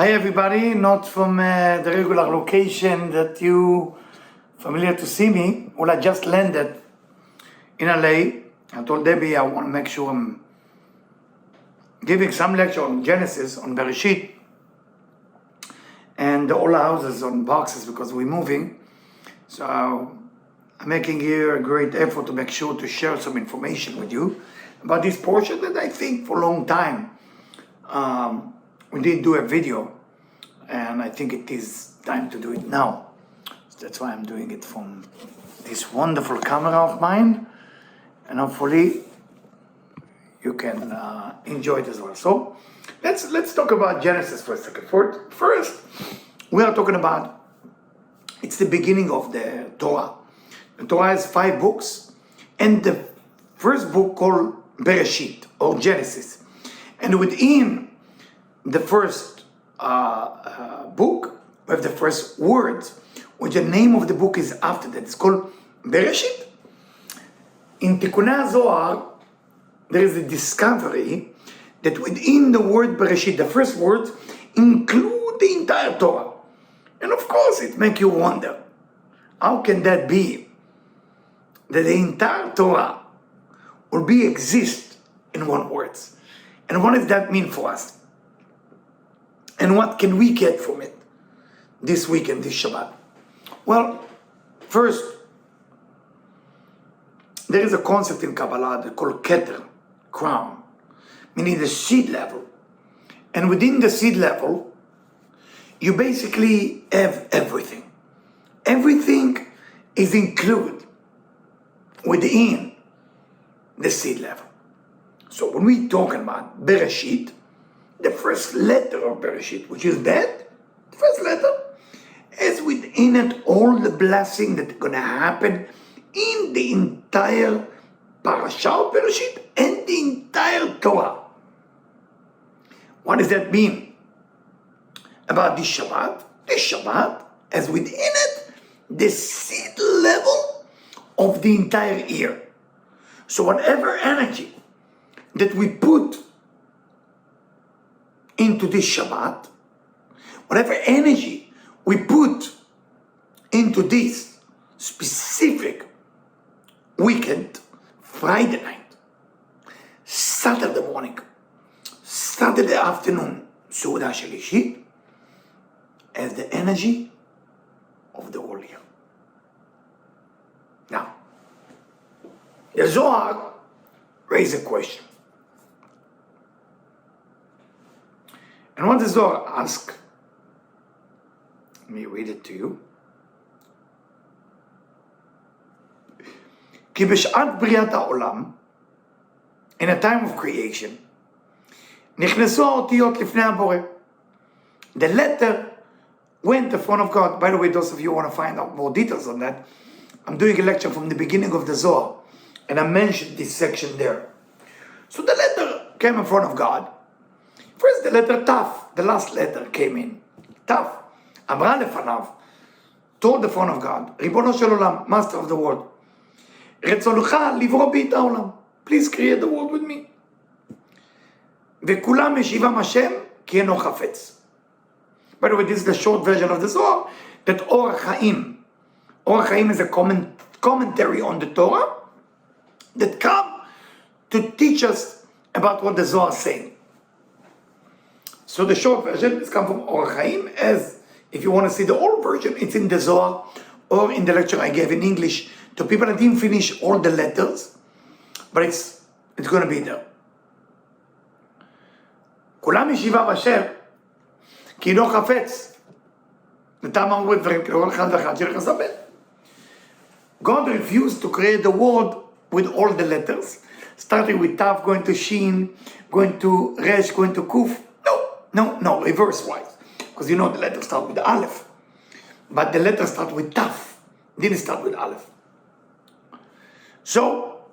Hi everybody, not from the regular location that you familiar to see me. Well, I just landed in LA. I told Debbie I want to make sure I'm giving some lecture on Genesis, on Bereshit, and all the houses on boxes because we're moving. So I'm making here a great effort to make sure to share some information with you about this portion that I think for a long time we did do a video, and I think it is time to do it now. So that's why I'm doing it from this wonderful camera of mine, and hopefully you can enjoy it as well. So let's talk about Genesis for a second. First, we are talking about, it's the beginning of the Torah. The Torah has 5 books, and the first book called Bereshit or Genesis, and within the first book, we have the first words, which the name of the book is after that. It's called Bereshit. In Tikkunei Zohar, there is a discovery that within the word Bereshit, the first words include the entire Torah. And of course, it makes you wonder, how can that be? That the entire Torah will exist in one word. And what does that mean for us? And what can we get from it this week and this Shabbat? Well, first, there is a concept in Kabbalah that called Keter, crown, meaning the seed level. And within the seed level, you basically have everything. Everything is included within the seed level. So when we're talking about Bereshit, the first letter of Bereshit, which is that, the first letter, has within it all the blessing that's going to happen in the entire Parashat Bereshit and the entire Torah. What does that mean about this Shabbat? This Shabbat has within it the seed level of the entire year. So whatever energy that we put into this Shabbat, whatever energy we put into this specific weekend, Friday night, Saturday morning, Saturday afternoon, Suda Shalishit, as the energy of the whole year. Now, the Zohar raises a question. And what the Zohar asks, let me read it to you. כי בשעת בריאת העולם, in a time of creation, נכנסו האותיות לפני הבורא. The letter went in front of God. By the way, those of you who want to find out more details on that, I'm doing a lecture from the beginning of the Zohar, and I mentioned this section there. So the letter came in front of God. First, the letter Taf, the last letter came in. Taf, אמרה לפניו, told the front of God, ריבונו של עולם, master of the world, רצונך לברוא בי את העולם. Please create the world with me. וכולם משיבם השם כי אינו חפץ. By the way, this is the short version of the Zohar, that Orach Chaim. Orach Chaim is a commentary on the Torah that come to teach us about what the Zohar is saying. So the short version is come from Orach Chaim, as if you want to see the old version, it's in the Zohar or in the lecture I gave in English to people that didn't finish all the letters, but it's going to be there. כולם משיבה בשם, כי אינו חפץ. נתם אמרו דברים כל אחד ואחד שנכנס לבן. God refused to create the world with all the letters, starting with Tav, going to Shin, going to Resh, going to Kuf. No, reverse-wise. Because you know the letters start with Aleph. But the letters start with Taf. Didn't start with Aleph. So,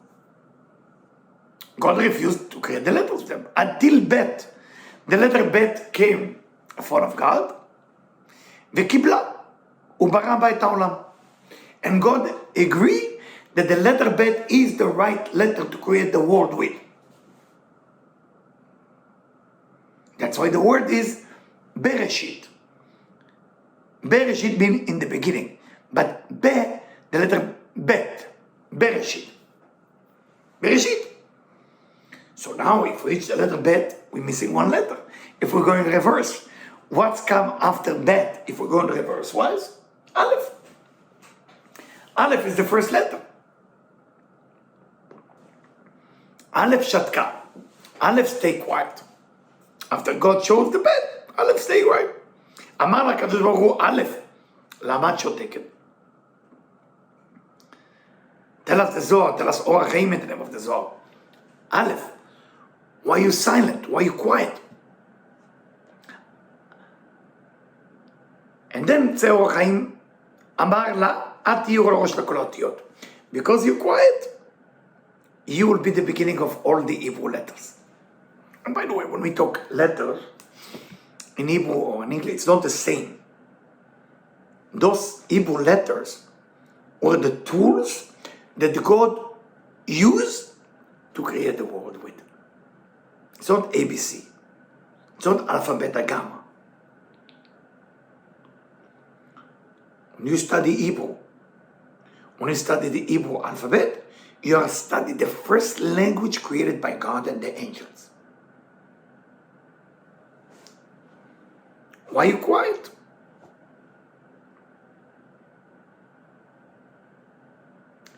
God refused to create the letters of them. Until Bet. The letter Bet came in front of God. וקיבלה. וברא בה את העולם. And God agreed that the letter Bet is the right letter to create the world with. That's why the word is Bereshit. Bereshit means in the beginning. But Be, the letter Bet. Bereshit. Bereshit. So now if we reach the letter Bet, we're missing one letter. If we're going reverse, what's come after Bet if we're going reverse wise? Aleph. Aleph is the first letter. Aleph shatka. Aleph stay quiet. After God chose the Bet, Aleph stay quiet. אמר לקדוש ברוך הוא, א', למה את שותקת? Tell us the Zohar, tell us אור החיים in the name of the Zohar. Aleph, why are you silent? Why are you quiet? And then זה אור החיים אמר לה, את תהיו ראש לכל האותיות. Because you're quiet, you will be the beginning of all the Hebrew letters. And by the way, when we talk letters, in Hebrew or in English, it's not the same. Those Hebrew letters were the tools that God used to create the world with. It's not ABC. It's not alpha, beta, gamma. When you study Hebrew, when you study the Hebrew alphabet, you are studying the first language created by God and the angels. Why are you quiet?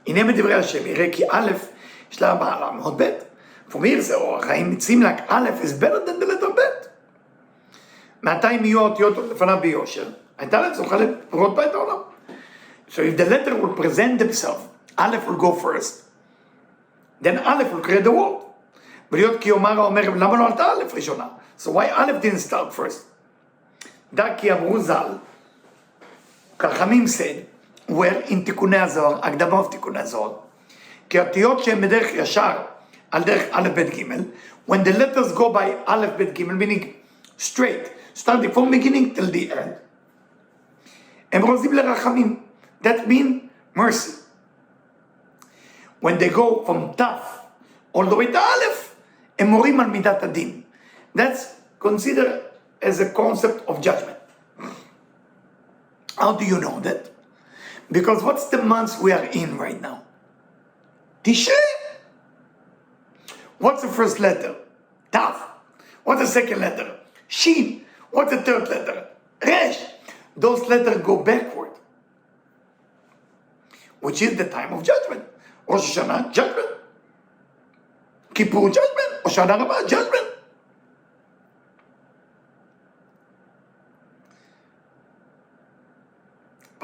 הנה מדברי השם, יראה כי א' יש לה בעלה מאוד ב'. For me, זה אור החיים, it seems like א' is better than the letter ב'. מעתה אם יהיו האותיות לפניו ביושר, הייתה להם זוכה לראות בה את העולם. So if the letter will present themselves, Aleph will go first. Then Aleph will create the world. ולהיות כי אומר האומר, למה לא עלתה א' ראשונה? So why Aleph didn't start first? דע כי אמרו ז"ל, חכמים said, where in תיקוני הזוהר, הקדמה of תיקוני הזוהר, כי האותיות שהן בדרך ישר, על דרך א' ב' ג', when the letters go by א' ב' ג', meaning straight, starting from beginning till the end, הם רוזים לרחמים, that mean mercy. When they go from ת' all the way to א', הם מורים על מידת הדין. That's considered as a concept of judgment. How do you know that? Because what's the month we are in right now? Tishrei. What's the first letter? Tav. What's the second letter? Shin. What's the third letter? Resh. Those letters go backward, which is the time of judgment. Rosh Hashanah, judgment. Kippur, judgment. Hoshana Rabbah, judgment.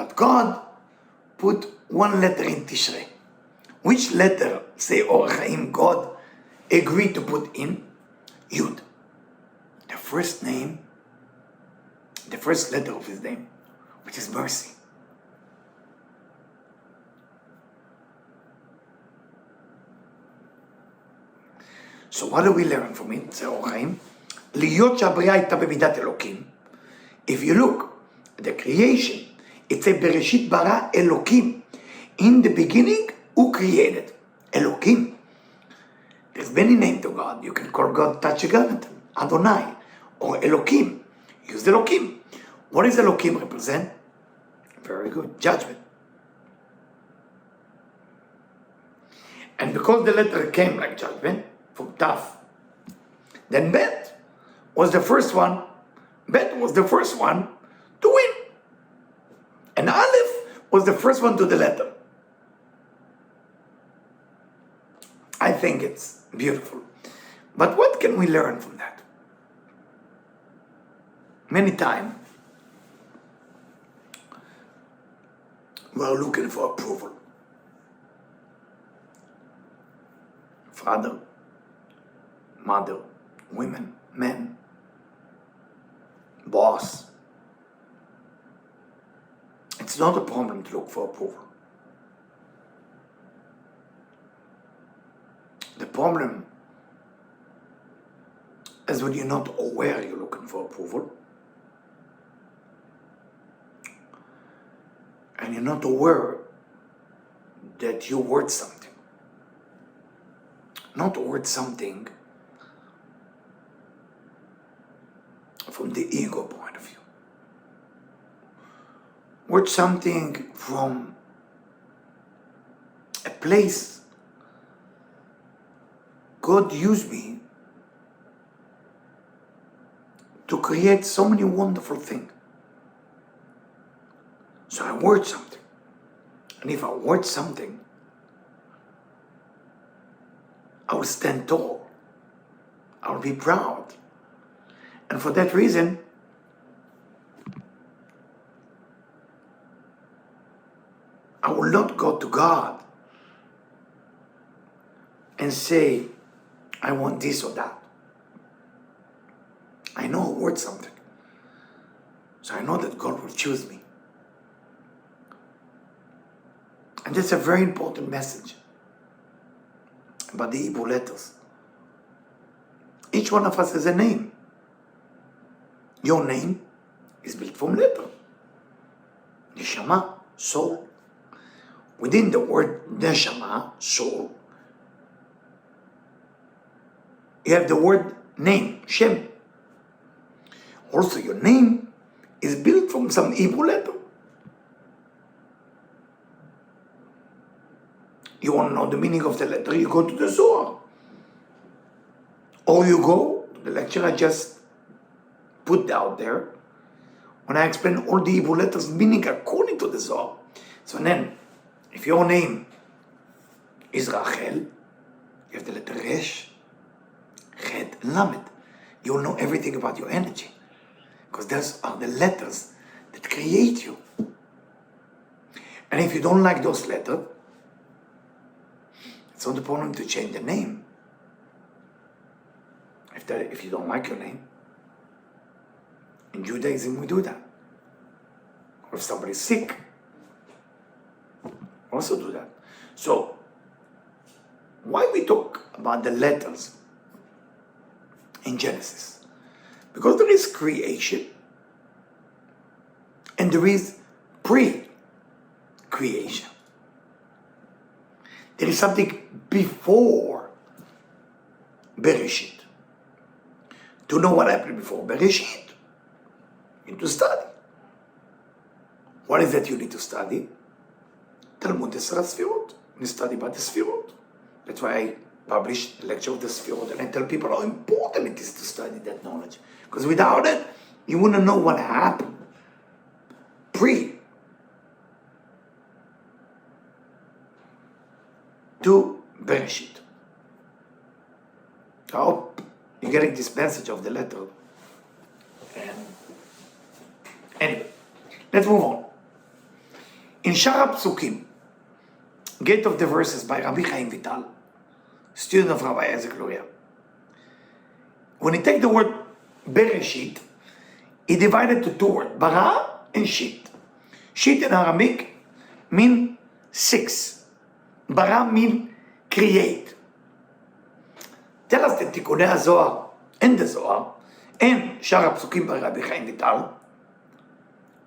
But God put one letter in Tishrei. Which letter, say Or Chaim, God agreed to put in? Yud. The first name, the first letter of his name, which is mercy. So what do we learn from it? Say Or Chaim, להיות שהבריאה הייתה במידת אלוקים. If you look at the creation, it's a Bereshit bara Elokim. In the beginning, who created? Elokim. There's many names to God. You can call God Tachiganatan, Adonai, or Elokim. Use Elokim. What does Elokim represent? Very good. Judgment. And because the letter came like judgment, from Taf, then Bet was the first one. Bet was the first one to win. And Aleph was the first one to the letter. I think it's beautiful. But what can we learn from that? Many times, we are looking for approval. Father, mother, women, men, boss. It's not a problem to look for approval. The problem is when you're not aware you're looking for approval, and you're not aware that you're worth something. Not worth something from the ego point of view. Watch something from a place God used me to create so many wonderful things. So I watch something. And if I watch something, I will stand tall. I will be proud. And for that reason, I will not go to God and say, I want this or that. I know I want something. So I know that God will choose me. And that's a very important message about the Hebrew letters. Each one of us has a name. Your name is built from letter. Neshama, soul. Within the word neshama, soul, you have the word name, Shem. Also, your name is built from some Hebrew letter. You want to know the meaning of the letter, you go to the Zohar. Or you go to the lecture I just put out there, when I explain all the Hebrew letters meaning according to the Zohar. So then, if your name is Rachel, you have the letter Resh, Chet, and Lamed. You will know everything about your energy. Because those are the letters that create you. And if you don't like those letters, it's not the problem to change the name. If you don't like your name, in Judaism we do that. Or if somebody's sick, also do that. So, why we talk about the letters in Genesis? Because there is creation and there is pre-creation. There is something before Bereshit. To know what happened before Bereshit, you need to study. What is that you need to study? Talmud Esra Sfirot. You study about the Sfirot. That's why I publish the lecture of the Sfirot, and I tell people how important it is to study that knowledge. Because without it, you wouldn't know what happened to Bereshit. I hope you're getting this message of the letter. And anyway, let's move on. In Shara Psukim, Gate of the Verses by Rabbi Chaim Vital, student of Rabbi Isaac Luria. When you take the word Bereshit, he divided to two words, bara and shit. Shit in Aramaic mean 6. Bara mean create. Tell us the Tikkunei HaZohar and the Zohar and Shara Psukim by Rabbi Chaim Vital.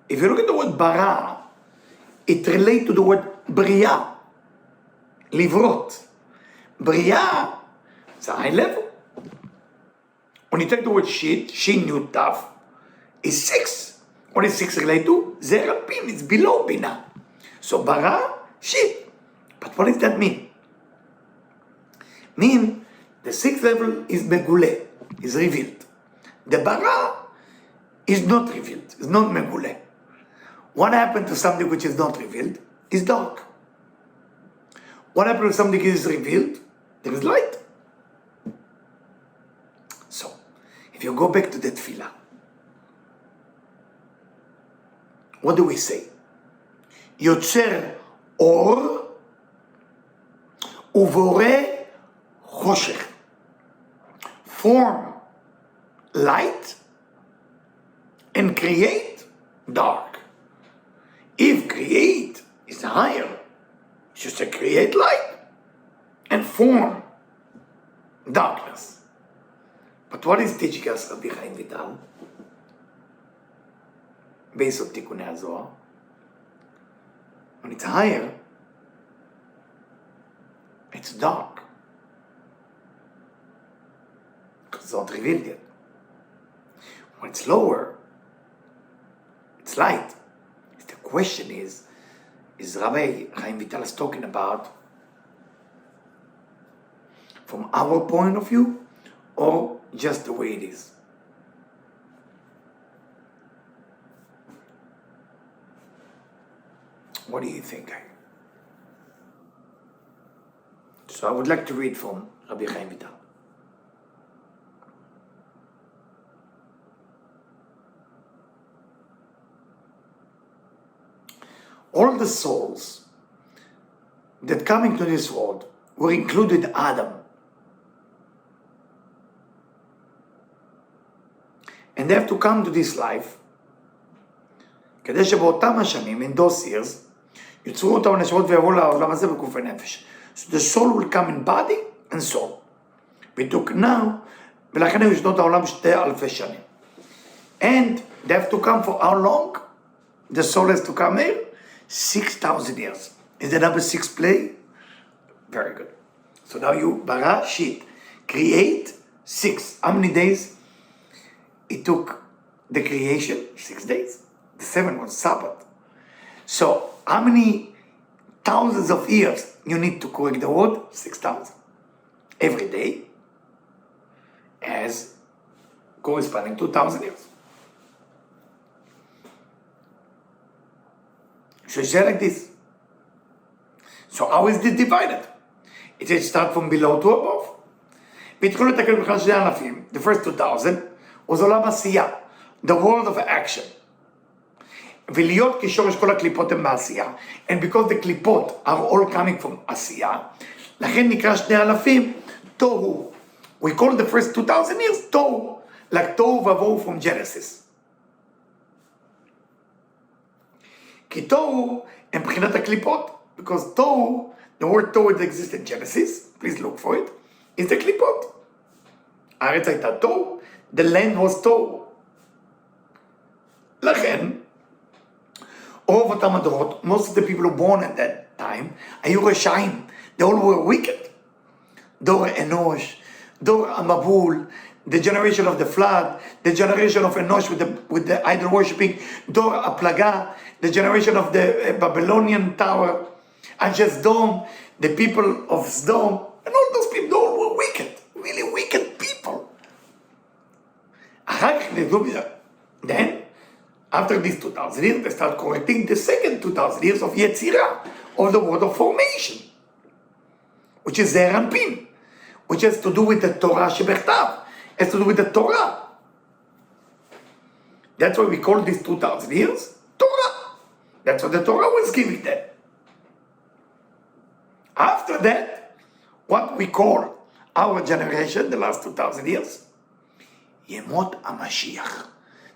If you look at the word bara, it relates to the word bria, livrot. Bria is a high level. When you take the word shit, shin yud taf, is 6. What is 6 related to? Zerapin, it's below bina. So bara, shit. But what does that mean? Mean the 6th level is megule, is revealed. The bara is not revealed, is not megule. What happened to something which is not revealed is dark. What happened to something which is revealed? There is light. So, if you go back to the tefillah, what do we say? Yotzer or uvore choshech. Form light and create dark. If create is higher, you should say create light and form darkness. But what is teaching us Rabbi Chaim Vital? Based on Tikkunei HaZohar. When it's higher, it's dark. Because it's not revealed yet. When it's lower, it's light. The question is Rabbi Chaim Vital is talking about from our point of view or just the way it is? What do you think? So I would like to read from Rabbi Chaim Vital. All the souls that come into this world were included Adam. And they have to come to this life כדי שבאותם השנים, in those years, יוצרו אותם הנשמות ויבואו לעולם הזה בגוף ונפש. So the soul will come in body and soul. בדיוק now, ולכן היו שנות העולם 2,000 שנים. And they have to come for how long? The soul has to come here? 6,000 years. Is the number 6 play? Very good. So now you, Bereshit, create 6. How many days? It took the creation? 6 days. The 7 was Sabbath. So how many thousands of years you need to correct the word? 6,000. Every day as corresponding to 1,000 years. So it's like this. So how is this divided? It says start from below to above. והתחילו לתקן בכלל 2,000. The first 2,000 was עולם עשייה, the world of action. ולהיות כשורש כל הקליפות הם בעשייה. And because the קליפות are all coming from עשייה, לכן נקרא 2,000 תוהו. We call the first 2,000 years תוהו, like תוהו ובוהו from Genesis. כי תוהו הם מבחינת הקליפות, because תוהו, the word תוהו that exists in Genesis, please look for it, is the קליפות. הארץ הייתה תוהו, the land was תוהו. לכן, רוב אותם הדורות, most of the people who born at that time, היו רשעים, they all were wicked. דור אנוש, דור המבול, the generation of the flood, the generation of Enosh with the idol worshipping, דור הפלגה, the generation of the Babylonian tower, and Sdom, the people of Sdom, and all those people, they all were wicked, really wicked people. Then, after these 2,000 years, they start correcting the second 2,000 years of Yetzirah, of the word of formation, which is Zeir Anpin, which has to do with the Torah Shebechtav, has to do with the Torah. That's why we call these 2,000 years Torah. That's what the Torah was giving them. After that, what we call our generation, the last 2,000 years, Yemot HaMashiach,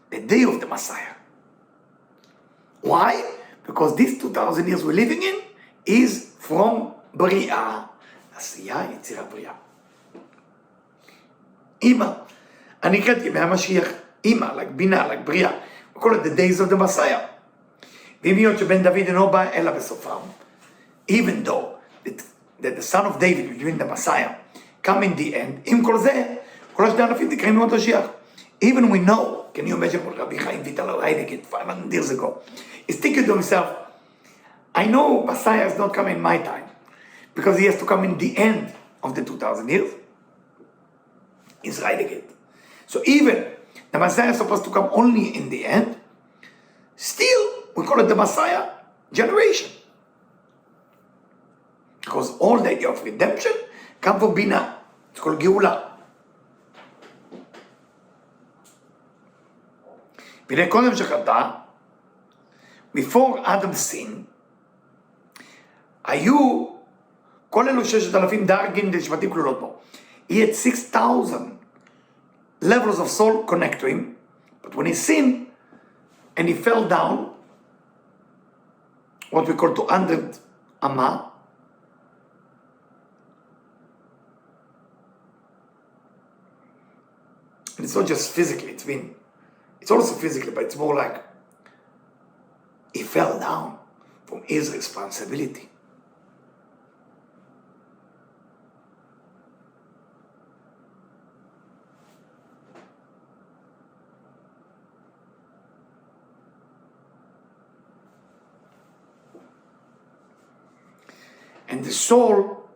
the day of the Messiah. Why? Because these 2,000 years we're living in is from Bria, Asiya, Yetzirah, Bria. Ima, אני קראתי מהמשיח, Ima, like Bina, like Bria. We call it the days of the Messiah. ואם היות שבן דוד אינו בא אלא בסופם, even though that the son of David, between the Messiah, come in the end, עם כל זה, כל ה2,000 תקראו אותו שיח. Even we know, can you imagine what Rabbi Chaim Vital Heidegger 500 years ago, is thinking to himself, I know Messiah is not coming in my time, because he has to come in the end of the 2,000 years. Is Heidegger. So even the Messiah is supposed to come only in the end, still we call it the Messiah generation. Because all the idea of redemption come from Bina. It's called Geula. והנה קודם שחטא, before Adam's sin, היו כל אלו 6,000 דרגים לשבטים כלולות בו. He had 6,000 levels of soul connect to him, but when he sinned and he fell down, what we call 200 Amma, and it's not just physically, it's also physically, but it's more like he fell down from his responsibility. And the soul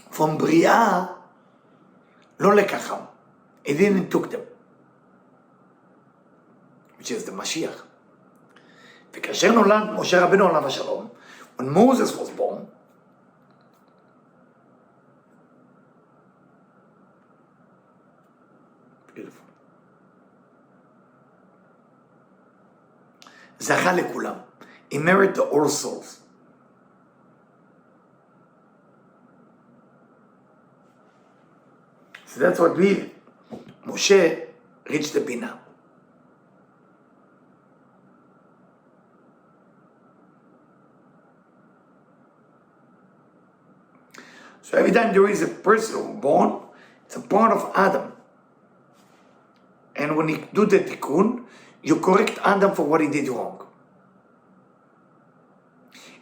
from Bria, לא לקחם. He didn't took them. Which is the Mashiach. וכאשר נולד משה רבנו עליו השלום, when Moses was born, beautiful. זכה לכולם. He married to all souls. So that's what Moshe reached the Binah. So every time there is a person born, it's a part of Adam. And when you do the tikkun, you correct Adam for what he did wrong.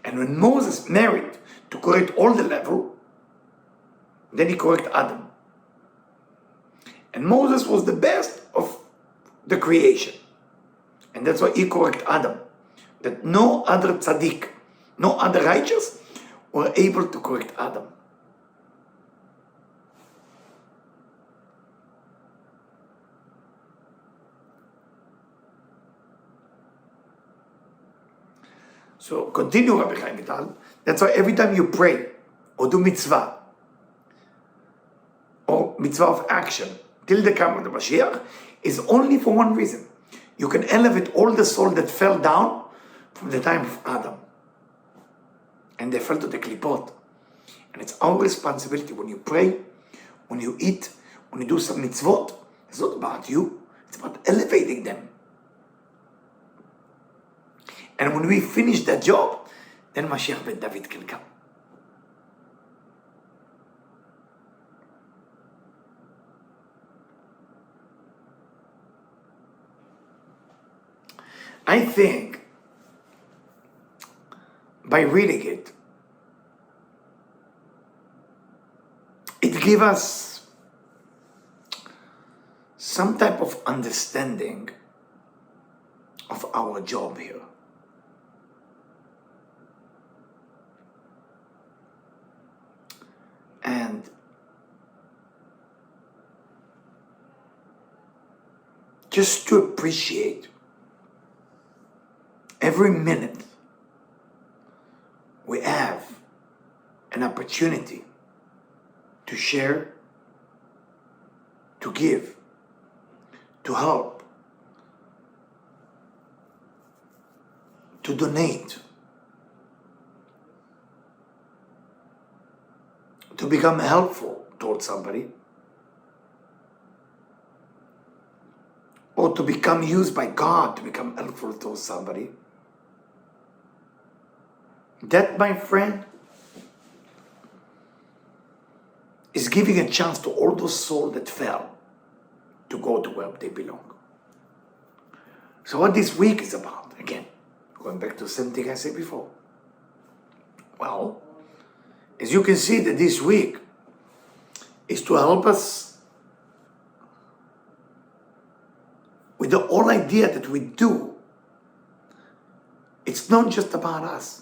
And when Moses married to correct all the level, then he correct Adam. And Moses was the best of the creation. And that's why he correct Adam. That no other tzaddik, no other righteous were able to correct Adam. So continue, Rabbi Chaim Vital. That's why every time you pray or do mitzvah or mitzvah of action till the coming of the Mashiach is only for one reason. You can elevate all the soul that fell down from the time of Adam. And they fell to the klipot. And it's our responsibility when you pray, when you eat, when you do some mitzvot. It's not about you. It's about elevating them. And when we finish that job, then Mashiach ben David can come. I think by reading it, it gives us some type of understanding of our job here. And just to appreciate every minute we have an opportunity to share, to give, to help, to donate, to become helpful towards somebody, or to become used by God to become helpful towards somebody. That, my friend, is giving a chance to all those souls that fell to go to where they belong. So what this week is about, again, going back to the same thing I said before. Well, as you can see that this week is to help us with the whole idea that we do. It's not just about us.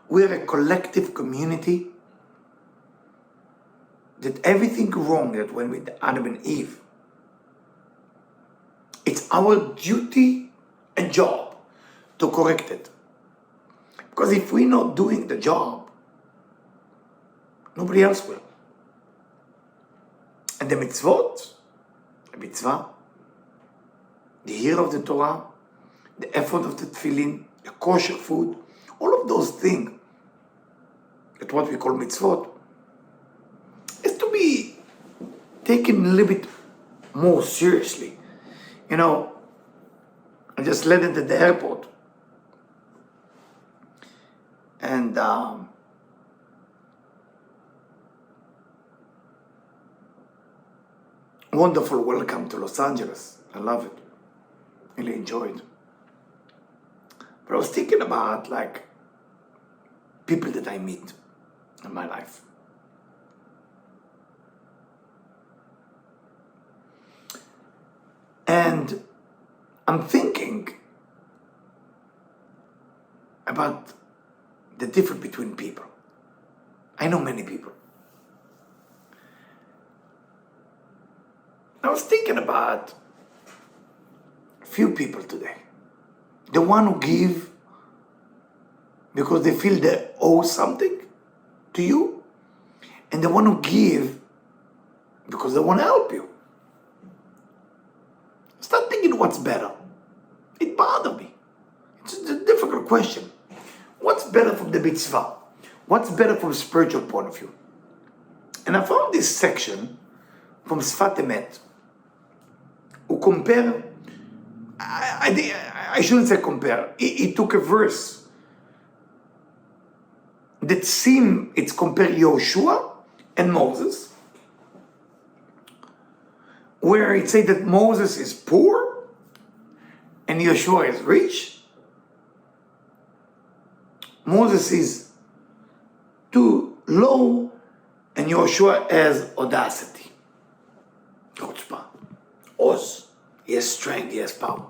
We're a collective community that everything wrong that went with Adam and Eve, it's our duty and job to correct it. Because if we're not doing the job, nobody else will. And the mitzvot, the mitzvah, the year of the Torah, the effort of the tefillin, the kosher food, all of those things, that what we call mitzvot, is to be taken a little bit more seriously. You know, I just landed at the airport, and wonderful welcome to Los Angeles. I love it. Really enjoyed. But I was thinking about like people that I meet in my life. And I'm thinking about the difference between people. I know many people. I was thinking about a few people today. The one who give because they feel they owe something to you, and the one who give because they want to help you. Start thinking what's better. It bothered me. It's a difficult question. What's better from the mitzvah? What's better from a spiritual point of view? And I found this section from Sfat Emet, who compare, I shouldn't say compare, he took a verse that seems, it's compared Yoshua and Moses, where it says that Moses is poor and Yoshua is rich. Moses is too low and Yoshua has audacity. Chutzpah. Oz. He has strength, he has power.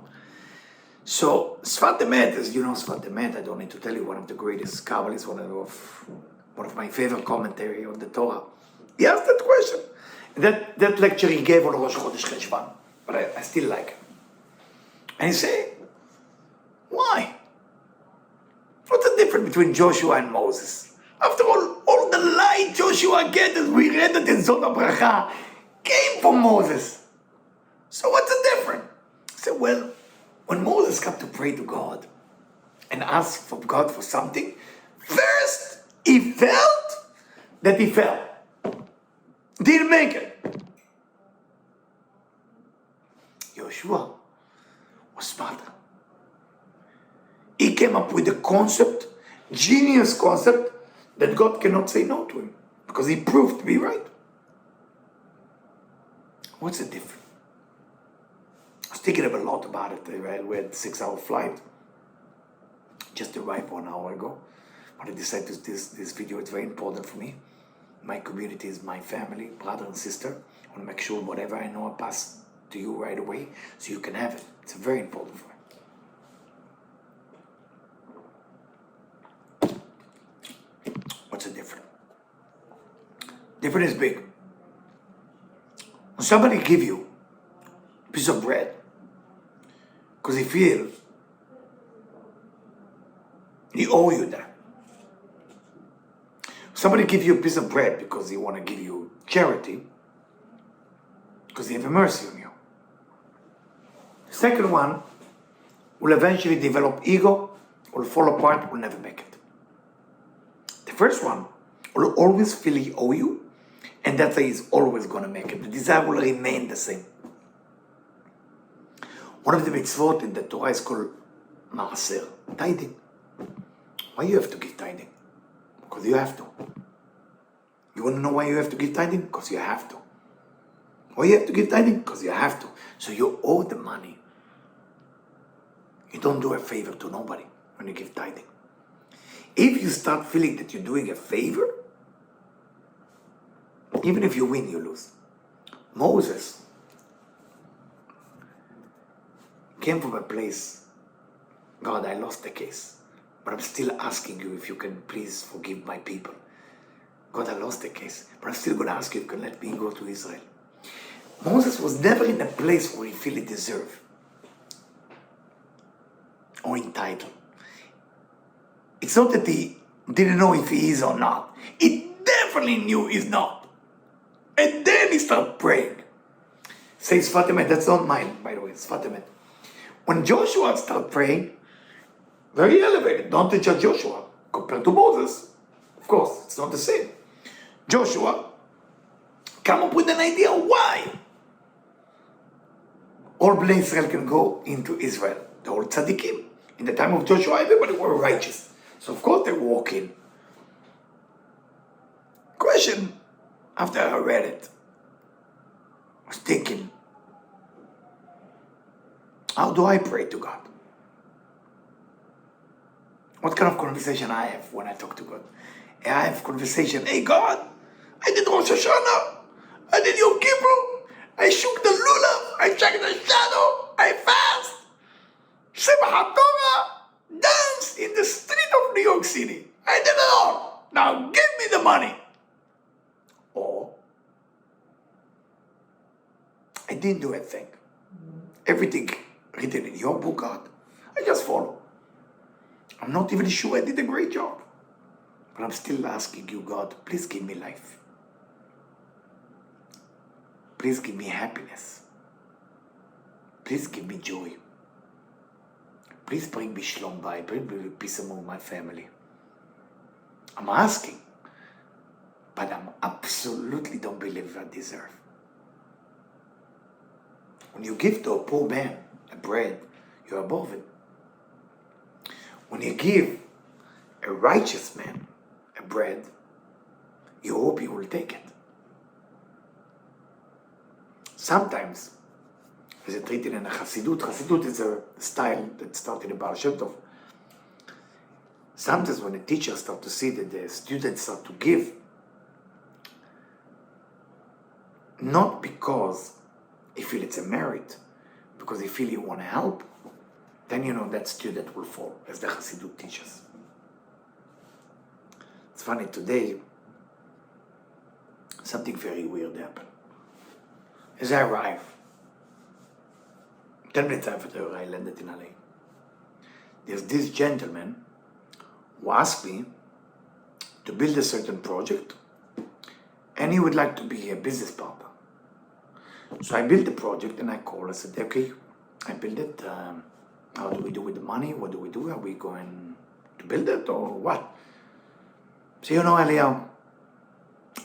So Sfat Emet, as you know, Sfat Emet, I don't need to tell you, one of the greatest Kabbalists, one of my favorite commentary on the Torah. He asked that question. That lecture he gave on Rosh Chodesh Cheshvan, but I still like it. And he said, why? What's the difference between Joshua and Moses? After all the light Joshua gets, as we read it in Zot HaBracha, came from Moses. So what's the difference? I said, well, when Moses got to pray to God and ask for God for something, first he felt that he fell. Didn't make it. Yoshua was smarter. He came up with a concept, genius concept, that God cannot say no to him because he proved to be right. What's the difference? I was thinking a lot about it. We had a 6-hour flight. Just arrived 1 hour ago. When I decided to do this video, it's very important for me. My community is my family, brother and sister. I want to make sure whatever I know I pass to you right away so you can have it. It's very important for me. What's the difference? Difference is big. When somebody give you a piece of bread because he feels he owe you that. Somebody give you a piece of bread because he want to give you charity because they have a mercy on you. The second one will eventually develop ego, will fall apart, will never make it. The first one will always feel he owe you, and that's why he's always going to make it. The desire will remain the same. One of the mitzvot in the Torah is called maaser, tithing. Why you have to give tithing? Because you have to. You want to know why you have to give tithing? Because you have to. Why you have to give tithing? Because you have to. So you owe the money. You don't do a favor to nobody when you give tithing. If you start feeling that you're doing a favor, even if you win, you lose. Moses came from a place, God, I lost the case, but I'm still asking you if you can please forgive my people. God, I lost the case, but I'm still going to ask you if you can let me go to Israel. Moses was never in a place where he felt he deserved or entitled. It's not that he didn't know if he is or not. He definitely knew he's not. And then he started praying. Says Sfat Emet, that's not mine, by the way, it's Sfat Emet. When Joshua started praying, very elevated, don't judge Joshua compared to Moses. Of course, it's not the same. Joshua come up with an idea why all Bnei Israel can go into Israel. The old tzaddikim. In the time of Joshua, everybody were righteous. So of course they walk in. Question, after I read it, I was thinking, how do I pray to God? What kind of conversation I have when I talk to God? I have conversation, hey God, I did Rosh Hashanah, I did Yom Kippur, I shook the lulav, I checked the shadow, I fast, Shema HaTorah, dance in the street of New York City. I did it all. Now give me the money. Or, I didn't do a thing. Everything written in your book, God, I just follow. I'm not even sure I did a great job. But I'm still asking you, God, please give me life. Please give me happiness. Please give me joy. Please bring me shalom bayit. Bring me peace among my family. I'm asking, but I absolutely don't believe I deserve. When you give to a poor man a bread, you're above it. When you give a righteous man a bread, you hope he will take it. Sometimes, as it's written in a Chassidut is a style that started in Parashat Bereshit. Sometimes when the teachers start to see that the students start to give, not because he feel it's a merit, because he feel you want to help, then you know that student will fall, as the Chassidut teaches. It's funny, today, something very weird happened. As I arrived, 10 minutes after I landed in LA, there's this gentleman who asked me to build a certain project, and he would like to be a business partner. So I built the project and I called. I said, okay, I built it. How do we do with the money? What do we do? Are we going to build it or what? So, you know, Eliyahu,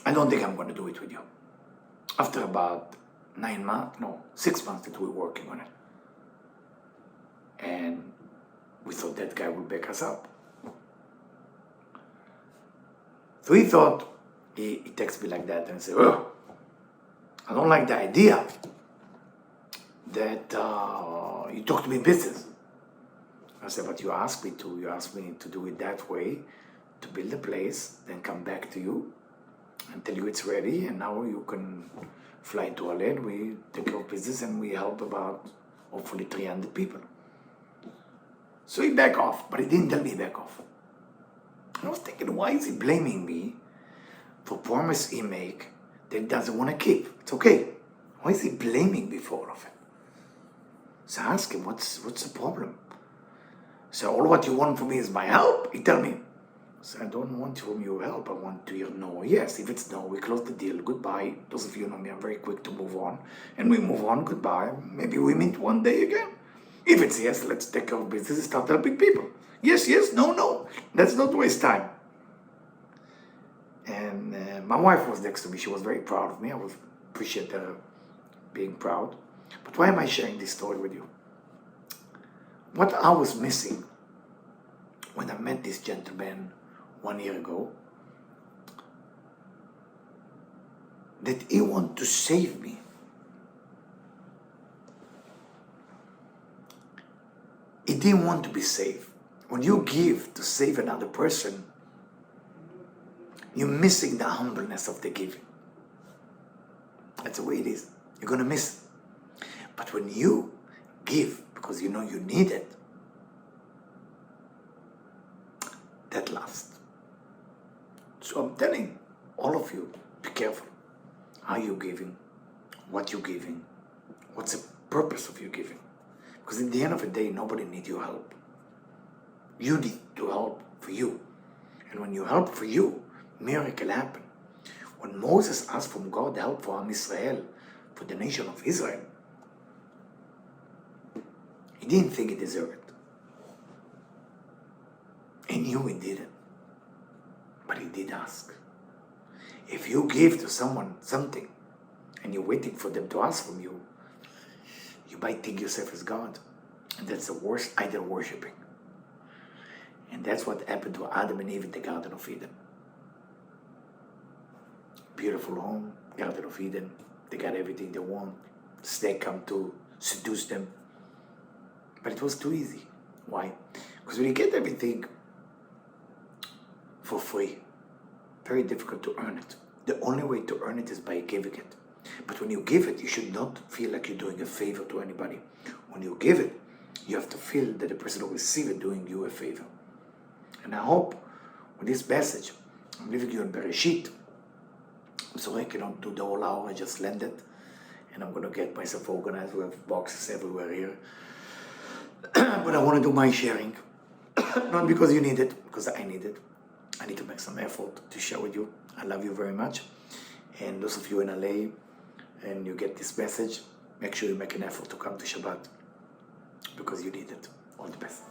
I don't think I'm going to do it with you. After about 6 months that we're working on it. And we thought that guy would back us up. So he thought, he texted me like that and said, oh, I don't like the idea that you talk to me business. I said, but you asked me to do it that way, to build a place, then come back to you and tell you it's ready, and now you can fly to LA, and we take care of business, and we help about, hopefully, 300 people. So he backed off, but he didn't tell me he backed off. I was thinking, why is he blaming me for promise he make that he doesn't want to keep? It's okay. Why is he blaming me for all of it? So I asked him, what's the problem? So all what you want from me is my help? He tell me. So I don't want from you help. I want to hear no or yes. If it's no, we close the deal. Goodbye. Those of you know me, I'm very quick to move on. And we move on. Goodbye. Maybe we meet one day again. If it's yes, let's take care of business and start helping people. Yes, no. Let's not waste time. And my wife was next to me. She was very proud of me. I appreciate her being proud. But why am I sharing this story with you? What I was missing when I met this gentleman 1 year ago, that he wanted to save me. He didn't want to be saved. When you give to save another person, you're missing the humbleness of the giving. That's the way it is. You're going to miss it. But when you give because you know you need it, that lasts. So I'm telling all of you, be careful. How you're giving, what you're giving, what's the purpose of your giving. Because at the end of the day, nobody needs your help. You need to help for you. And when you help for you, miracle happen. When Moses asked from God help for Am Israel, for the nation of Israel, he didn't think he deserved it. He knew he didn't. But he did ask. If you give to someone something and you're waiting for them to ask from you, you might think yourself as God. And that's the worst idol worshipping. And that's what happened to Adam and Eve in the Garden of Eden. Beautiful home, Garden of Eden. They got everything they want. The snake come to seduce them. But it was too easy. Why? Because when you get everything for free, very difficult to earn it. The only way to earn it is by giving it. But when you give it, you should not feel like you're doing a favor to anybody. When you give it, you have to feel that the person who receives it doing you a favor. And I hope with this passage. I'm leaving you in Bereshit. I'm sorry I cannot do the whole hour, I just landed. And I'm going to get myself organized. We have boxes everywhere here. But I want to do my sharing. Not because you need it, because I need it. I need to make some effort to share with you. I love you very much. And those of you in LA, and you get this message, make sure you make an effort to come to Shabbat, because you need it. All the best.